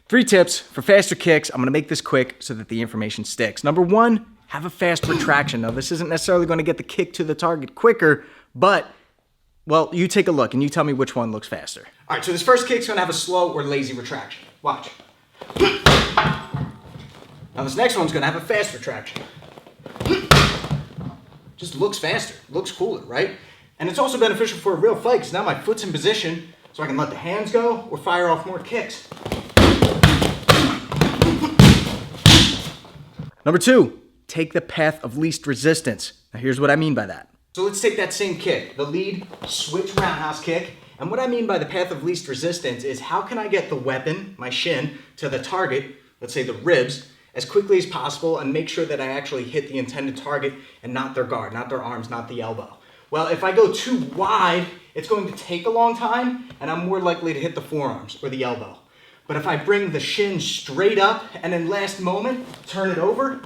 3 tips for faster kicks. I'm gonna make this quick so that the information sticks. Number 1, have a fast retraction. Now, this isn't necessarily gonna get the kick to the target quicker, but, well, you take a look and you tell me which one looks faster. All right, so this first kick's gonna have a slow or lazy retraction. Watch. Now this next one's gonna have a fast retraction. Just looks faster, looks cooler, right? And it's also beneficial for a real fight, because now my foot's in position so I can let the hands go or fire off more kicks. Number 2, take the path of least resistance. Now here's what I mean by that. So let's take that same kick, the lead switch roundhouse kick. And what I mean by the path of least resistance is how can I get the weapon, my shin, to the target, let's say the ribs, as quickly as possible and make sure that I actually hit the intended target and not their guard, not their arms, not the elbow. Well, if I go too wide, it's going to take a long time and I'm more likely to hit the forearms or the elbow. But if I bring the shin straight up and then last moment, turn it over,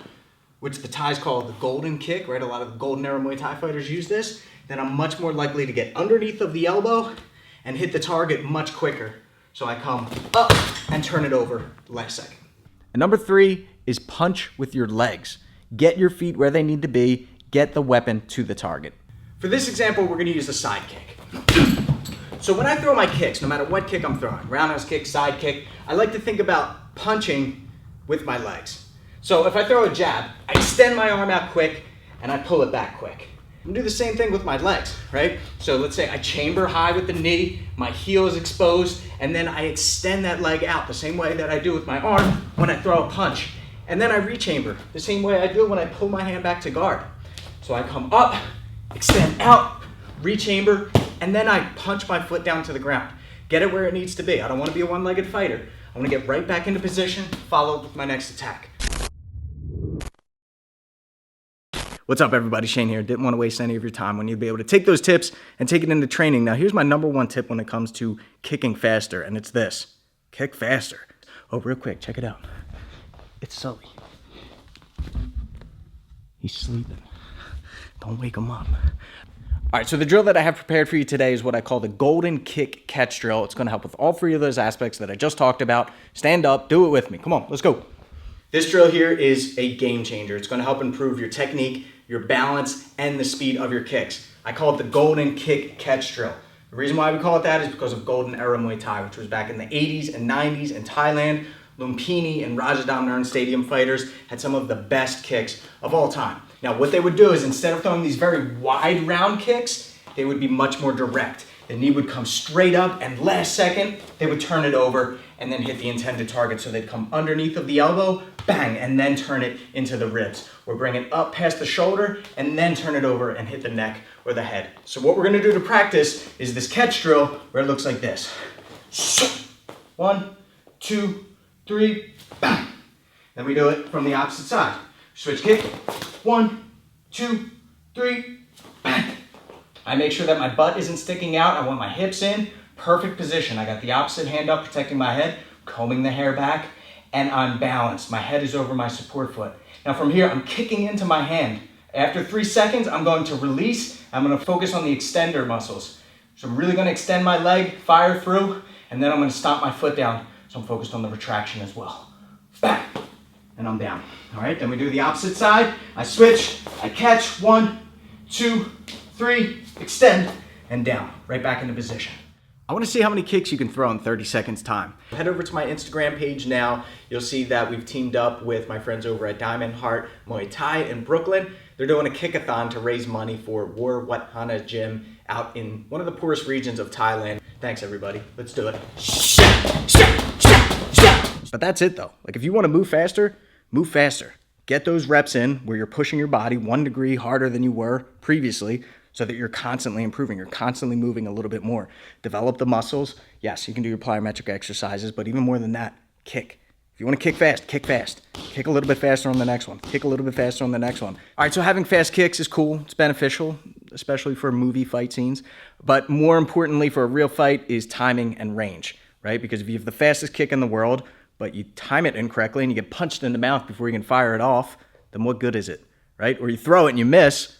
which the Thais call the golden kick, right? A lot of the golden era Muay Thai fighters use this, then I'm much more likely to get underneath of the elbow and hit the target much quicker. So I come up and turn it over last second. And number 3 is punch with your legs. Get your feet where they need to be, get the weapon to the target. For this example, we're gonna use a side kick. So when I throw my kicks, no matter what kick I'm throwing, roundhouse kick, side kick, I like to think about punching with my legs. So if I throw a jab, I extend my arm out quick and I pull it back quick. I'm gonna do the same thing with my legs, right? So let's say I chamber high with the knee, my heel is exposed, and then I extend that leg out the same way that I do with my arm when I throw a punch. And then I rechamber the same way I do when I pull my hand back to guard. So I come up, extend out, rechamber, and then I punch my foot down to the ground. Get it where it needs to be. I don't want to be a one-legged fighter. I want to get right back into position, followed with my next attack. What's up, everybody? Shane here. Didn't want to waste any of your time when you'd be able to take those tips and take it into training. Now, here's my number 1 tip when it comes to kicking faster, and it's this. Kick faster. Oh, real quick, check it out. It's Sully. He's sleeping. Don't wake him up. All right, so the drill that I have prepared for you today is what I call the golden kick catch drill. It's gonna help with all 3 of those aspects that I just talked about. Stand up, do it with me. Come on, let's go. This drill here is a game changer. It's gonna help improve your technique, your balance, and the speed of your kicks. I call it the golden kick catch drill. The reason why we call it that is because of golden era Muay Thai, which was back in the 80s and 90s in Thailand. Lumpini and Rajadamnern Stadium fighters had some of the best kicks of all time. Now, what they would do is instead of throwing these very wide round kicks, they would be much more direct. The knee would come straight up, and last second, they would turn it over and then hit the intended target. So they'd come underneath of the elbow, bang, and then turn it into the ribs. Or bring it up past the shoulder and then turn it over and hit the neck or the head. So what we're gonna do to practice is this catch drill where it looks like this. 1, 2, 3, bang. Then we do it from the opposite side. Switch kick, 1, 2, 3, bang. I make sure that my butt isn't sticking out. I want my hips in, perfect position. I got the opposite hand up, protecting my head, combing the hair back, and I'm balanced. My head is over my support foot. Now from here, I'm kicking into my hand. After 3 seconds, I'm going to release. I'm gonna focus on the extender muscles. So I'm really gonna extend my leg, fire through, and then I'm gonna stomp my foot down. So I'm focused on the retraction as well. Bang, and I'm down. All right, then we do the opposite side. I switch, I catch, 1, 2, 3, extend, and down, right back into position. I want to see how many kicks you can throw in 30 seconds time. Head over to my Instagram page now. You'll see that we've teamed up with my friends over at Diamond Heart Muay Thai in Brooklyn. They're doing a kickathon to raise money for kickwatthana gym out in one of the poorest regions of Thailand. Thanks, everybody. Let's do it. But that's it, though. Like, if you want to move faster, move faster. Get those reps in where you're pushing your body 1 degree harder than you were previously, so that you're constantly improving, you're constantly moving a little bit more. Develop the muscles. Yes, you can do your plyometric exercises, but even more than that, kick. If you want to kick fast, kick fast. Kick a little bit faster on the next one. Kick a little bit faster on the next one. All right, so having fast kicks is cool. It's beneficial, especially for movie fight scenes. But more importantly for a real fight is timing and range, right? Because if you have the fastest kick in the world, but you time it incorrectly and you get punched in the mouth before you can fire it off, then what good is it, right? Or you throw it and you miss,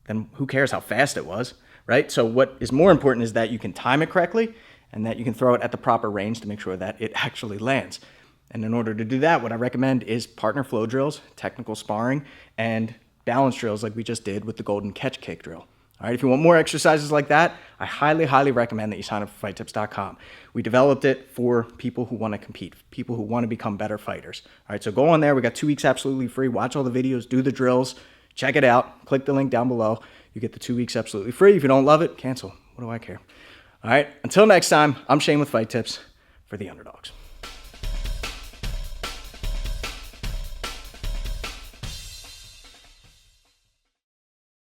then who cares how fast it was, right? So what is more important is that you can time it correctly and that you can throw it at the proper range to make sure that it actually lands. And in order to do that, what I recommend is partner flow drills, technical sparring, and balance drills like we just did with the golden catch kick drill. All right, if you want more exercises like that, I highly, highly recommend that you sign up for fighttips.com. We developed it for people who want to compete, people who want to become better fighters. All right, so go on there. We got 2 weeks absolutely free. Watch all the videos, do the drills, check it out. Click the link down below. You get the 2 weeks absolutely free. If you don't love it, cancel. What do I care? All right, until next time, I'm Shane with Fight Tips for the Underdogs.